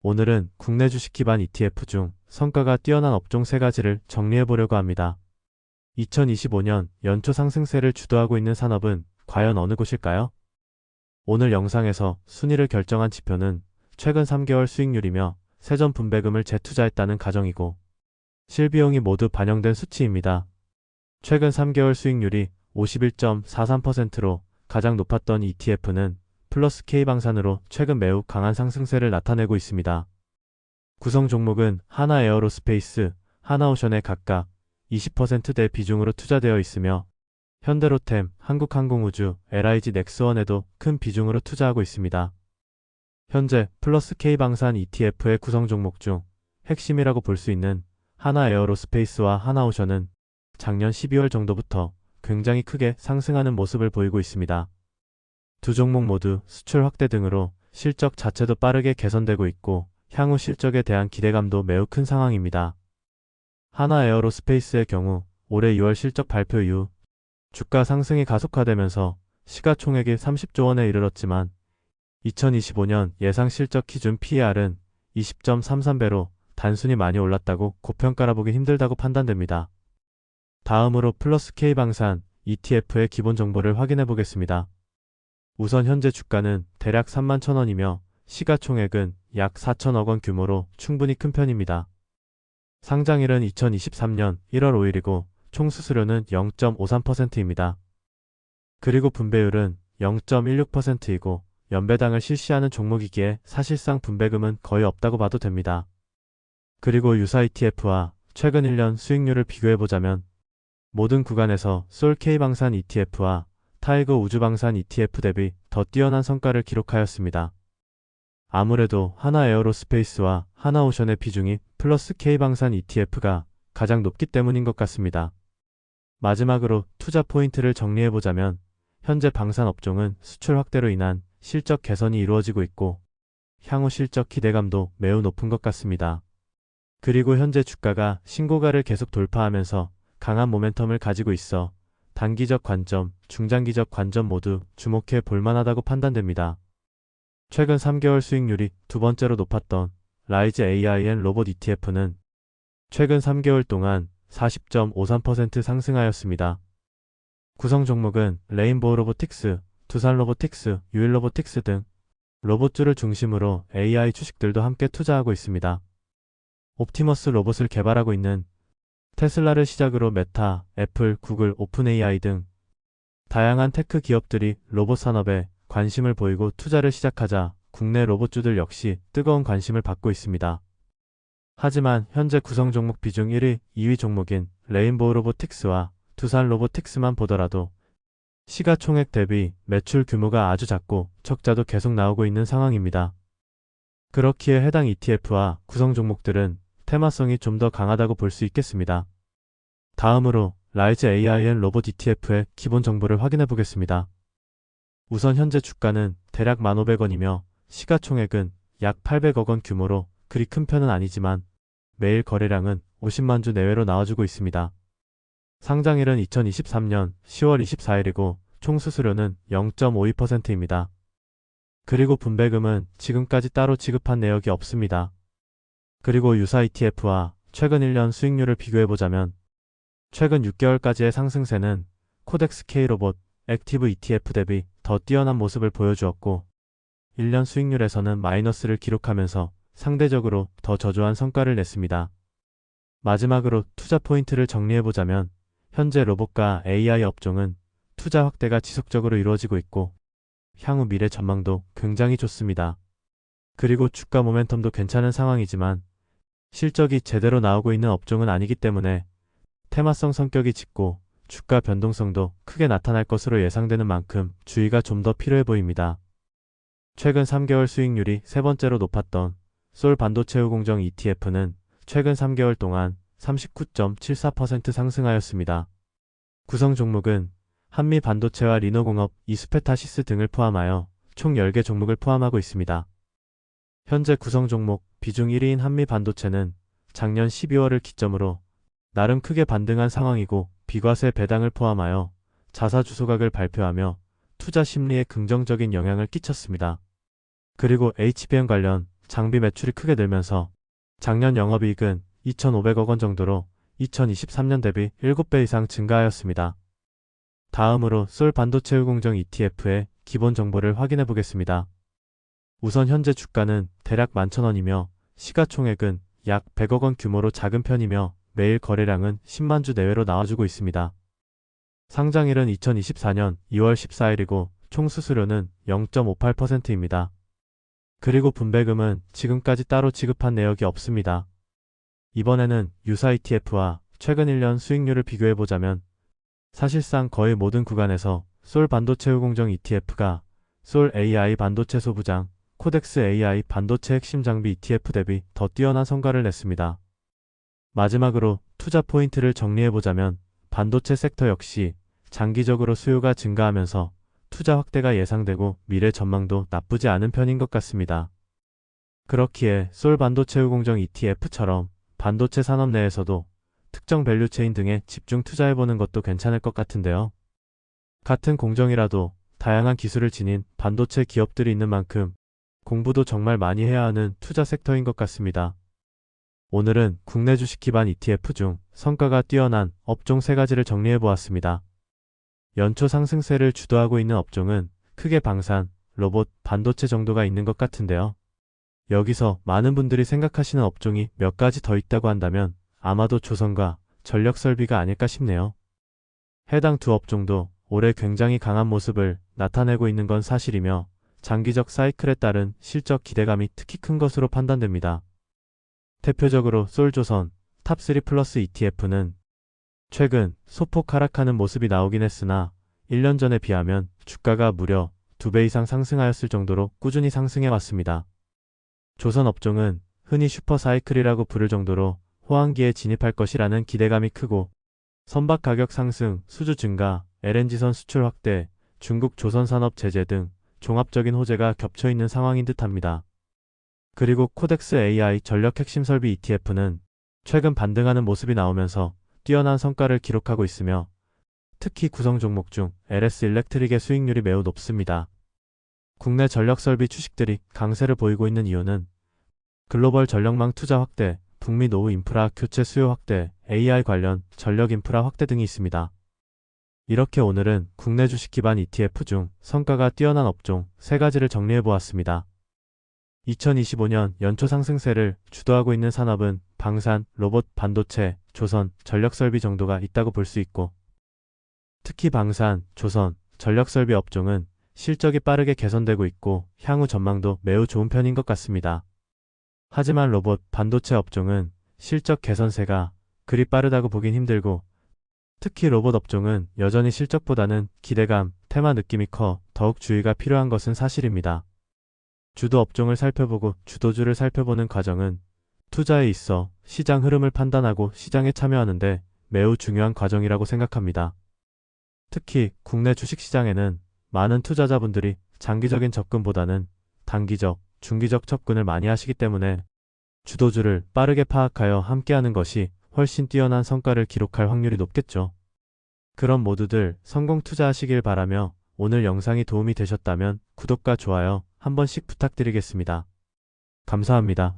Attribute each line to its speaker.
Speaker 1: 오늘은 국내 주식 기반 ETF 중 성과가 뛰어난 업종 3가지를 정리해 보려고 합니다. 2025년 연초 상승세를 주도하고 있는 산업은 과연 어느 곳일까요? 오늘 영상에서 순위를 결정한 지표는 최근 3개월 수익률이며 세전 분배금을 재투자했다는 가정이고 실비용이 모두 반영된 수치입니다. 최근 3개월 수익률이 51.43%로 가장 높았던 ETF는 플러스 K방산으로 최근 매우 강한 상승세를 나타내고 있습니다. 구성 종목은 하나에어로스페이스, 하나오션에 각각 20%대 비중으로 투자되어 있으며 현대로템, 한국항공우주, LIG 넥스원에도 큰 비중으로 투자하고 있습니다. 현재 플러스 K방산 ETF의 구성 종목 중 핵심이라고 볼 수 있는 하나에어로스페이스와 하나오션은 작년 12월 정도부터 굉장히 크게 상승하는 모습을 보이고 있습니다. 두 종목 모두 수출 확대 등으로 실적 자체도 빠르게 개선되고 있고 향후 실적에 대한 기대감도 매우 큰 상황입니다. 하나에어로스페이스의 경우 올해 2월 실적 발표 이후 주가 상승이 가속화되면서 시가총액이 30조 원에 이르렀지만 2025년 예상 실적 기준 PER은 20.33배로 단순히 많이 올랐다고 고평가라 보기 힘들다고 판단됩니다. 다음으로 플러스 K방산 ETF의 기본 정보를 확인해 보겠습니다. 우선 현재 주가는 대략 31,000원이며 시가총액은 약 4천억 원 규모로 충분히 큰 편입니다. 상장일은 2023년 1월 5일이고 총 수수료는 0.53%입니다. 그리고 분배율은 0.16%이고 연배당을 실시하는 종목이기에 사실상 분배금은 거의 없다고 봐도 됩니다. 그리고 유사 ETF와 최근 1년 수익률을 비교해보자면 모든 구간에서 솔 K방산 ETF와 타이거 우주방산 ETF 대비 더 뛰어난 성과를 기록하였습니다. 아무래도 하나에어로스페이스와 하나오션의 비중이 플러스 K방산 ETF가 가장 높기 때문인 것 같습니다. 마지막으로 투자 포인트를 정리해보자면 현재 방산 업종은 수출 확대로 인한 실적 개선이 이루어지고 있고 향후 실적 기대감도 매우 높은 것 같습니다. 그리고 현재 주가가 신고가를 계속 돌파하면서 강한 모멘텀을 가지고 있어 단기적 관점, 중장기적 관점 모두 주목해 볼만하다고 판단됩니다. 최근 3개월 수익률이 두 번째로 높았던 라이즈 AIN 로봇 ETF는 최근 3개월 동안 40.53% 상승하였습니다. 구성 종목은 레인보우 로보틱스, 두산 로보틱스, 유일 로보틱스 등 로봇주를 중심으로 AI 주식들도 함께 투자하고 있습니다. 옵티머스 로봇을 개발하고 있는 테슬라를 시작으로 메타, 애플, 구글, 오픈 AI 등 다양한 테크 기업들이 로봇 산업에 관심을 보이고 투자를 시작하자 국내 로봇주들 역시 뜨거운 관심을 받고 있습니다. 하지만 현재 구성 종목 비중 1위, 2위 종목인 레인보우 로보틱스와 두산 로보틱스만 보더라도 시가총액 대비 매출 규모가 아주 작고 적자도 계속 나오고 있는 상황입니다. 그렇기에 해당 ETF와 구성 종목들은 테마성이 좀 더 강하다고 볼 수 있겠습니다. 다음으로 라이즈 AIN 로봇 ETF의 기본 정보를 확인해 보겠습니다. 우선 현재 주가는 대략 1,500원이며 시가총액은 약 800억 원 규모로 그리 큰 편은 아니지만 매일 거래량은 50만 주 내외로 나와주고 있습니다. 상장일은 2023년 10월 24일이고 총 수수료는 0.52%입니다. 그리고 분배금은 지금까지 따로 지급한 내역이 없습니다. 그리고 유사 ETF와 최근 1년 수익률을 비교해보자면 최근 6개월까지의 상승세는 코덱스 K로봇, 액티브 ETF 대비 더 뛰어난 모습을 보여주었고 1년 수익률에서는 마이너스를 기록하면서 상대적으로 더 저조한 성과를 냈습니다. 마지막으로 투자 포인트를 정리해보자면 현재 로봇과 AI 업종은 투자 확대가 지속적으로 이루어지고 있고 향후 미래 전망도 굉장히 좋습니다. 그리고 주가 모멘텀도 괜찮은 상황이지만 실적이 제대로 나오고 있는 업종은 아니기 때문에 테마성 성격이 짙고 주가 변동성도 크게 나타날 것으로 예상되는 만큼 주의가 좀 더 필요해 보입니다. 최근 3개월 수익률이 세 번째로 높았던 솔 반도체 후공정 ETF는 최근 3개월 동안 39.74% 상승하였습니다. 구성 종목은 한미 반도체와 리노공업, 이스페타시스 등을 포함하여 총 10개 종목을 포함하고 있습니다. 현재 구성 종목 비중 1위인 한미 반도체는 작년 12월을 기점으로 나름 크게 반등한 상황이고 비과세 배당을 포함하여 자사 주소각을 발표하며 투자 심리에 긍정적인 영향을 끼쳤습니다. 그리고 HBM 관련 장비 매출이 크게 늘면서 작년 영업이익은 2,500억 원 정도로 2023년 대비 7배 이상 증가하였습니다. 다음으로 솔 반도체 후공정 ETF의 기본 정보를 확인해 보겠습니다. 우선 현재 주가는 대략 11,000원이며 시가총액은 약 100억 원 규모로 작은 편이며 매일 거래량은 10만 주 내외로 나와주고 있습니다. 상장일은 2024년 2월 14일이고 총 수수료는 0.58%입니다. 그리고 분배금은 지금까지 따로 지급한 내역이 없습니다. 이번에는 유사 ETF와 최근 1년 수익률을 비교해보자면 사실상 거의 모든 구간에서 솔 반도체 후공정 ETF가 솔 AI 반도체 소부장, 코덱스 AI 반도체 핵심 장비 ETF 대비 더 뛰어난 성과를 냈습니다. 마지막으로 투자 포인트를 정리해보자면 반도체 섹터 역시 장기적으로 수요가 증가하면서 투자 확대가 예상되고 미래 전망도 나쁘지 않은 편인 것 같습니다. 그렇기에 솔 반도체 후공정 ETF처럼 반도체 산업 내에서도 특정 밸류체인 등에 집중 투자해보는 것도 괜찮을 것 같은데요. 같은 공정이라도 다양한 기술을 지닌 반도체 기업들이 있는 만큼 공부도 정말 많이 해야 하는 투자 섹터인 것 같습니다. 오늘은 국내 주식 기반 ETF 중 성과가 뛰어난 업종 3가지를 정리해보았습니다. 연초 상승세를 주도하고 있는 업종은 크게 방산, 로봇, 반도체 정도가 있는 것 같은데요. 여기서 많은 분들이 생각하시는 업종이 몇 가지 더 있다고 한다면 아마도 조선과 전력설비가 아닐까 싶네요. 해당 두 업종도 올해 굉장히 강한 모습을 나타내고 있는 건 사실이며 장기적 사이클에 따른 실적 기대감이 특히 큰 것으로 판단됩니다. 대표적으로 솔조선 탑3 플러스 ETF는 최근 소폭 하락하는 모습이 나오긴 했으나 1년 전에 비하면 주가가 무려 2배 이상 상승하였을 정도로 꾸준히 상승해 왔습니다. 조선 업종은 흔히 슈퍼사이클이라고 부를 정도로 호황기에 진입할 것이라는 기대감이 크고 선박 가격 상승, 수주 증가, LNG선 수출 확대, 중국 조선산업 제재 등 종합적인 호재가 겹쳐있는 상황인 듯합니다. 그리고 코덱스 AI 전력 핵심 설비 ETF는 최근 반등하는 모습이 나오면서 뛰어난 성과를 기록하고 있으며 특히 구성 종목 중 LS 일렉트릭의 수익률이 매우 높습니다. 국내 전력 설비 주식들이 강세를 보이고 있는 이유는 글로벌 전력망 투자 확대, 북미 노후 인프라 교체 수요 확대, AI 관련 전력 인프라 확대 등이 있습니다. 이렇게 오늘은 국내 주식 기반 ETF 중 성과가 뛰어난 업종 3가지를 정리해보았습니다. 2025년 연초 상승세를 주도하고 있는 산업은 방산, 로봇, 반도체, 조선, 전력설비 정도가 있다고 볼 수 있고 특히 방산, 조선, 전력설비 업종은 실적이 빠르게 개선되고 있고 향후 전망도 매우 좋은 편인 것 같습니다. 하지만 로봇, 반도체 업종은 실적 개선세가 그리 빠르다고 보긴 힘들고 특히 로봇 업종은 여전히 실적보다는 기대감, 테마 느낌이 커 더욱 주의가 필요한 것은 사실입니다. 주도 업종을 살펴보고 주도주를 살펴보는 과정은 투자에 있어 시장 흐름을 판단하고 시장에 참여하는데 매우 중요한 과정이라고 생각합니다. 특히 국내 주식시장에는 많은 투자자분들이 장기적인 접근보다는 단기적, 중기적 접근을 많이 하시기 때문에 주도주를 빠르게 파악하여 함께하는 것이 훨씬 뛰어난 성과를 기록할 확률이 높겠죠. 그럼 모두들 성공 투자하시길 바라며 오늘 영상이 도움이 되셨다면 구독과 좋아요 한 번씩 부탁드리겠습니다. 감사합니다.